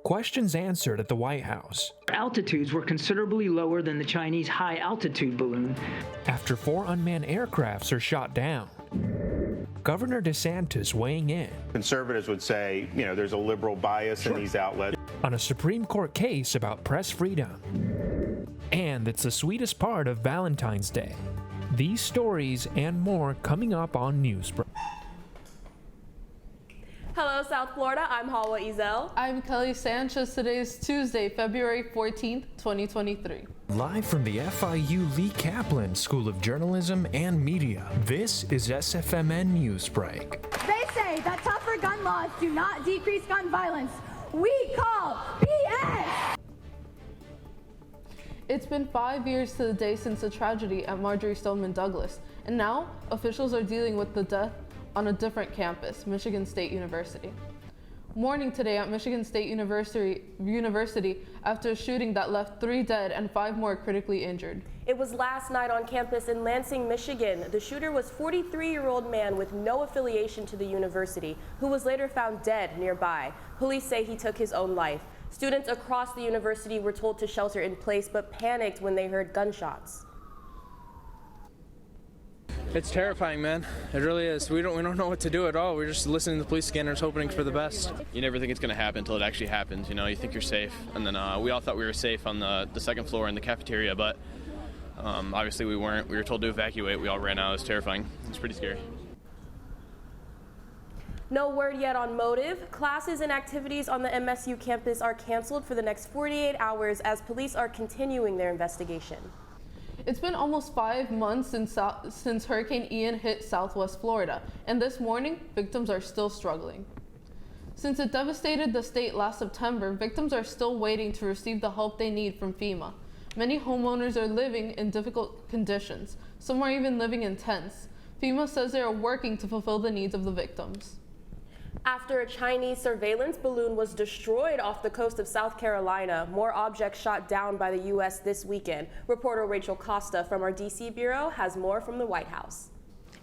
questions answered at the White House. Altitudes were considerably lower than the Chinese high-altitude balloon. After 4 unmanned aircrafts are shot down. Governor DeSantis weighing in. Conservatives would say, there's a liberal bias in these outlets. On a Supreme Court case about press freedom. And it's the sweetest part of Valentine's Day. These stories and more coming up on Newsbreak. Hello, South Florida. I'm Halwa Ezel. I'm Kelly Sanchez. Today is Tuesday, February 14th, 2023. Live from the FIU Lee Kaplan School of Journalism and Media, this is SFMN Newsbreak. They say that tougher gun laws do not decrease gun violence. We call BS! It's been 5 years to the day since the tragedy at Marjory Stoneman Douglas, and now officials are dealing with the death on a different campus, Michigan State University. Mourning today at Michigan State University after a shooting that left 3 dead and 5 more critically injured. It was last night on campus in Lansing, Michigan. The shooter was a 43-year-old man with no affiliation to the university, who was later found dead nearby. Police say he took his own life. Students across the university were told to shelter in place, but panicked when they heard gunshots. It's terrifying, man. It really is. We don't know what to do at all. We're just listening to the police scanners, hoping for the best. You never think it's going to happen until it actually happens. You think you're safe. And then we all thought we were safe on the second floor in the cafeteria, but obviously we weren't. We were told to evacuate. We all ran out. It was terrifying. It was pretty scary. No word yet on motive. Classes and activities on the MSU campus are canceled for the next 48 hours as police are continuing their investigation. It's been almost 5 months since Hurricane Ian hit Southwest Florida, and this morning, victims are still struggling. Since it devastated the state last September, victims are still waiting to receive the help they need from FEMA. Many homeowners are living in difficult conditions. Some are even living in tents. FEMA says they are working to fulfill the needs of the victims. After a Chinese surveillance balloon was destroyed off the coast of South Carolina, more objects shot down by the U.S. this weekend. Reporter Rachel Costa from our D.C. Bureau has more from the White House.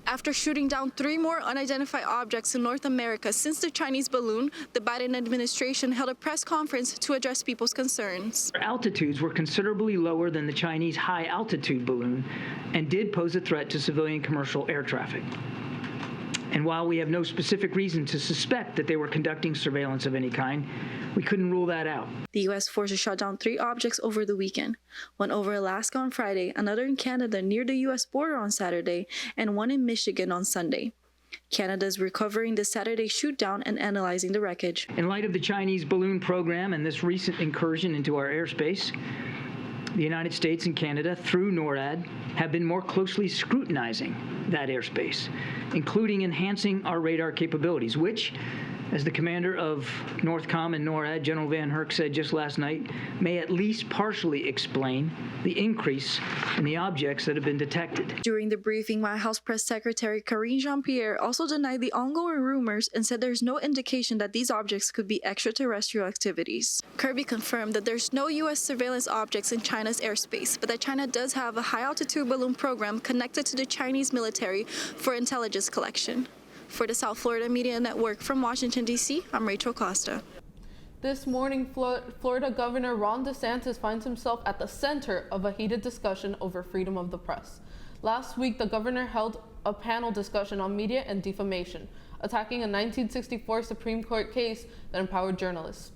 After shooting down 3 more unidentified objects in North America since the Chinese balloon, the Biden administration held a press conference to address people's concerns. Altitudes were considerably lower than the Chinese high-altitude balloon and did pose a threat to civilian commercial air traffic. And while we have no specific reason to suspect that they were conducting surveillance of any kind, we couldn't rule that out. The U.S. forces shot down 3 objects over the weekend, one over Alaska on Friday, another in Canada near the U.S. border on Saturday, and one in Michigan on Sunday. Canada is recovering the Saturday shoot-down and analyzing the wreckage. In light of the Chinese balloon program and this recent incursion into our airspace, the United States and Canada, through NORAD, have been more closely scrutinizing that airspace, including enhancing our radar capabilities, which, as the commander of NORTHCOM and NORAD, General Van Herk, said just last night, may at least partially explain the increase in the objects that have been detected. During the briefing, White House Press Secretary Karine Jean-Pierre also denied the ongoing rumors and said there's no indication that these objects could be extraterrestrial activities. Kirby confirmed that there's no U.S. surveillance objects in China's airspace, but that China does have a high-altitude balloon program connected to the Chinese military for intelligence collection. For the South Florida Media Network from Washington, D.C., I'm Rachel Costa. This morning, Florida Governor Ron DeSantis finds himself at the center of a heated discussion over freedom of the press. Last week, the governor held a panel discussion on media and defamation, attacking a 1964 Supreme Court case that empowered journalists.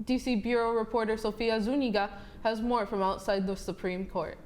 D.C. Bureau reporter Sofia Zuniga has more from outside the Supreme Court.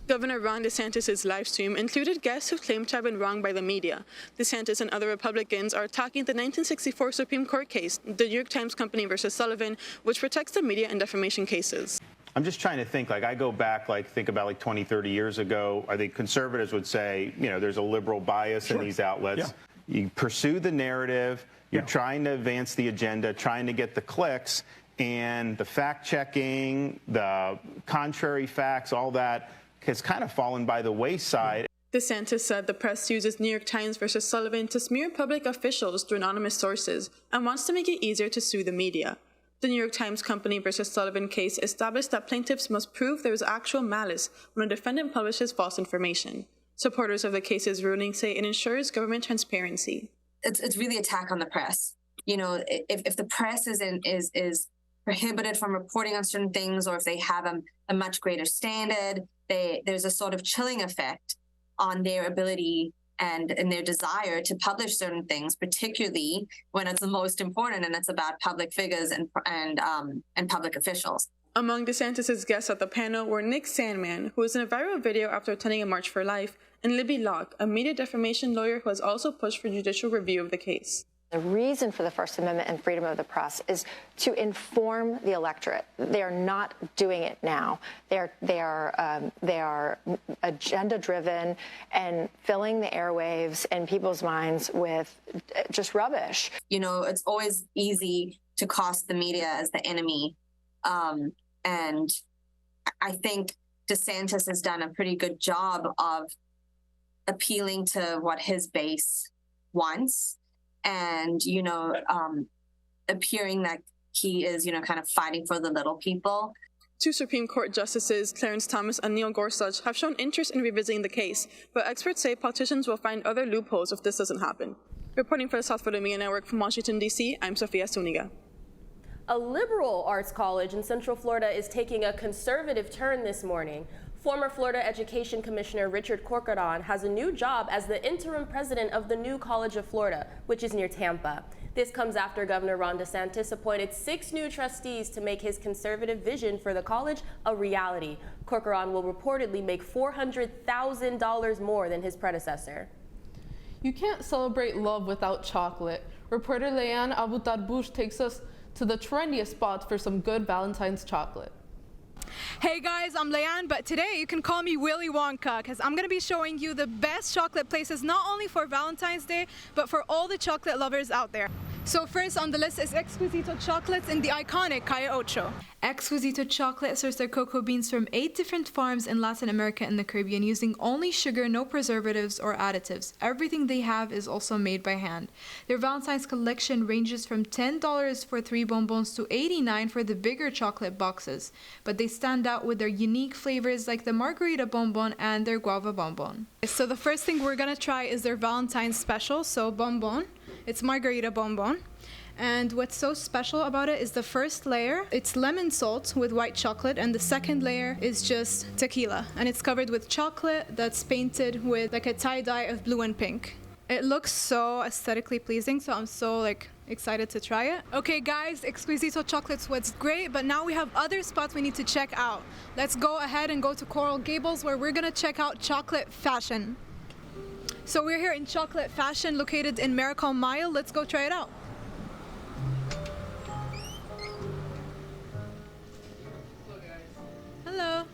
Governor Ron DeSantis' live stream included guests who claimed to have been wronged by the media. DeSantis and other Republicans are attacking the 1964 Supreme Court case, the New York Times Company versus Sullivan, which protects the media in defamation cases. I'm just trying to think, I go back, think about 20, 30 years ago. I think conservatives would say, there's a liberal bias in these outlets. Yeah. You pursue the narrative, you're trying to advance the agenda, trying to get the clicks, and the fact-checking, the contrary facts, all that has kind of fallen by the wayside. DeSantis said the press uses New York Times versus Sullivan to smear public officials through anonymous sources and wants to make it easier to sue the media. The New York Times Company versus Sullivan case established that plaintiffs must prove there is actual malice when a defendant publishes false information. Supporters of the case's ruling say it ensures government transparency. It's really an attack on the press. If the press is prohibited from reporting on certain things, or if they have a much greater standard, there's a sort of chilling effect on their ability and their desire to publish certain things, particularly when it's the most important and it's about public figures and public officials. Among DeSantis' guests at the panel were Nick Sandmann, who was in a viral video after attending a March for Life, and Libby Locke, a media defamation lawyer who has also pushed for judicial review of the case. The reason for the First Amendment and freedom of the press is to inform the electorate. They are not doing it now. They are agenda-driven and filling the airwaves and people's minds with just rubbish. You know, it's always easy to cast the media as the enemy. And I think DeSantis has done a pretty good job of appealing to what his base wants. And, you know, appearing that he is, you know, kind of fighting for the little people. Two Supreme Court Justices, Clarence Thomas and Neil Gorsuch, have shown interest in revisiting the case, but experts say politicians will find other loopholes if this doesn't happen. Reporting for the South Florida Media Network from Washington, D.C., I'm Sofia Zuniga. A liberal arts college in Central Florida is taking a conservative turn this morning. Former Florida Education Commissioner Richard Corcoran has a new job as the interim president of the new College of Florida, which is near Tampa. This comes after Governor Ron DeSantis appointed 6 new trustees to make his conservative vision for the college a reality. Corcoran will reportedly make $400,000 more than his predecessor. You can't celebrate love without chocolate. Reporter Leanne Abu-Tarbush takes us to the trendiest spots for some good Valentine's chocolate. Hey guys, I'm Leanne, but today you can call me Willy Wonka because I'm going to be showing you the best chocolate places not only for Valentine's Day, but for all the chocolate lovers out there. So first on the list is Exquisito Chocolates in the iconic Calle Ocho. Exquisito Chocolate source their cocoa beans from 8 different farms in Latin America and the Caribbean using only sugar, no preservatives or additives. Everything they have is also made by hand. Their Valentine's collection ranges from $10 for 3 bonbons to $89 for the bigger chocolate boxes, but they stand out with their unique flavors like the margarita bonbon and their guava bonbon. So the first thing we're gonna try is their Valentine's special, so bonbon. It's margarita bonbon. And what's so special about it is the first layer, it's lemon salt with white chocolate, and the second layer is just tequila. And it's covered with chocolate that's painted with like a tie-dye of blue and pink. It looks so aesthetically pleasing, so I'm so excited to try it. Okay guys, Exquisito Chocolates was great, but now we have other spots we need to check out. Let's go ahead and go to Coral Gables where we're gonna check out Chocolate Fashion. So we're here in Chocolate Fashion located in Miracle Mile. Let's go try it out. Hello.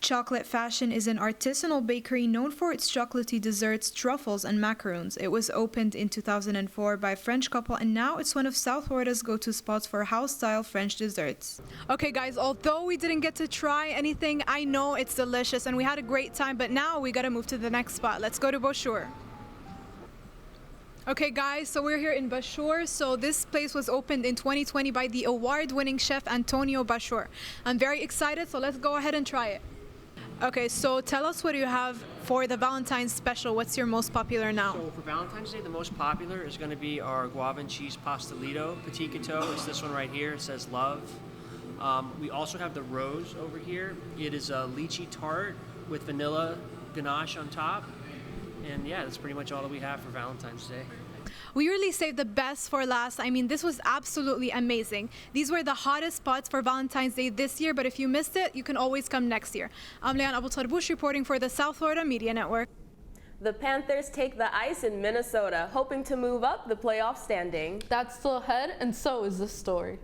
Chocolate Fashion is an artisanal bakery known for its chocolatey desserts, truffles, and macaroons. It was opened in 2004 by a French couple, and now it's one of South Florida's go-to spots for house-style French desserts. Okay guys, although we didn't get to try anything, I know it's delicious and we had a great time, but now we gotta move to the next spot. Let's go to Beauchour. Okay guys, so we're here in Beauchour. So this place was opened in 2020 by the award-winning chef Antonio Beauchour. I'm very excited, so let's go ahead and try it. Okay, so tell us what you have for the Valentine's special. What's your most popular now? So for Valentine's Day, the most popular is going to be our guava and cheese pastelito petit gâteau. It's this one right here. It says love. We also have the rose over here. It is a lychee tart with vanilla ganache on top. And yeah, that's pretty much all that we have for Valentine's Day. We really saved the best for last. I mean, this was absolutely amazing. These were the hottest spots for Valentine's Day this year, but if you missed it, you can always come next year. I'm Leanne Abu-Tarbush reporting for the South Florida Media Network. The Panthers take the ice in Minnesota, hoping to move up the playoff standing. That's still ahead, and so is this story.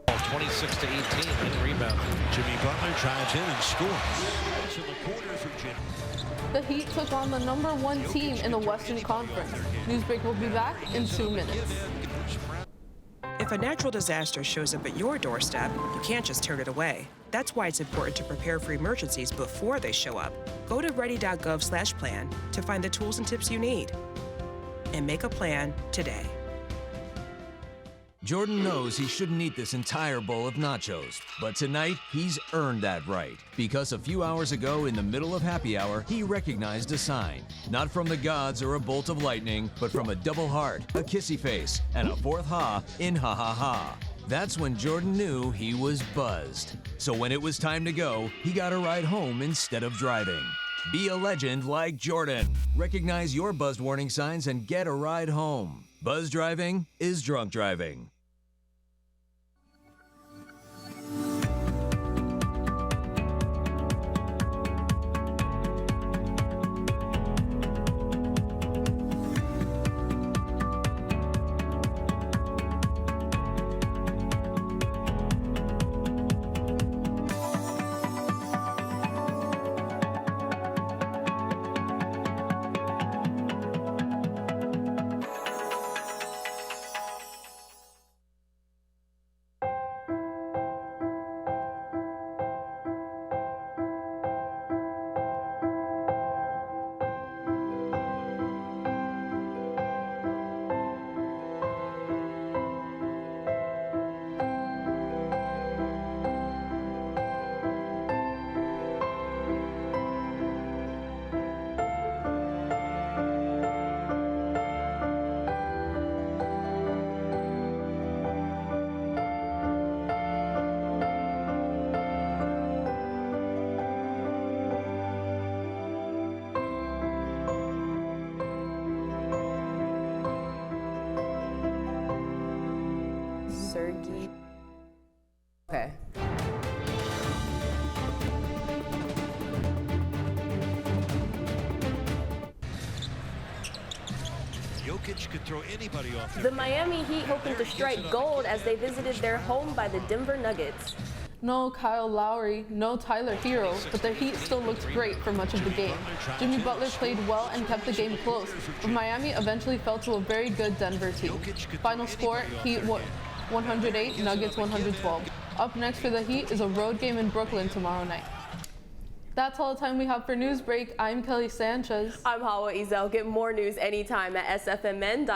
26 to 18, and rebound. Jimmy Butler drives in and scores. In the corner for Jimmy. The Heat took on the #1 team in the Western Conference. Newsbreak will be back in 2 minutes. If a natural disaster shows up at your doorstep, you can't just turn it away. That's why it's important to prepare for emergencies before they show up. Go to ready.gov/plan to find the tools and tips you need. And make a plan today. Jordan knows he shouldn't eat this entire bowl of nachos, but tonight he's earned that right because a few hours ago in the middle of happy hour, he recognized a sign. Not from the gods or a bolt of lightning, but from a double heart, a kissy face, and a fourth ha in ha ha ha. That's when Jordan knew he was buzzed. So when it was time to go, he got a ride home instead of driving. Be a legend like Jordan. Recognize your buzzed warning signs and get a ride home. Buzz driving is drunk driving. Okay. Jokic could throw anybody off The Miami Heat hoping to strike gold as they visited their home by the Denver Nuggets. No Kyle Lowry, no Tyler Hero, but the Heat still looked great for much of the game. Jimmy Butler played well and kept the game close, but Miami eventually fell to a very good Denver team. Final score, Heat 108, Nuggets 112. Up next for the Heat is a road game in Brooklyn tomorrow night. That's all the time we have for Newsbreak. I'm Kelly Sanchez. I'm Hawa Ezel. Get more news anytime at sfmn.fiu.edu.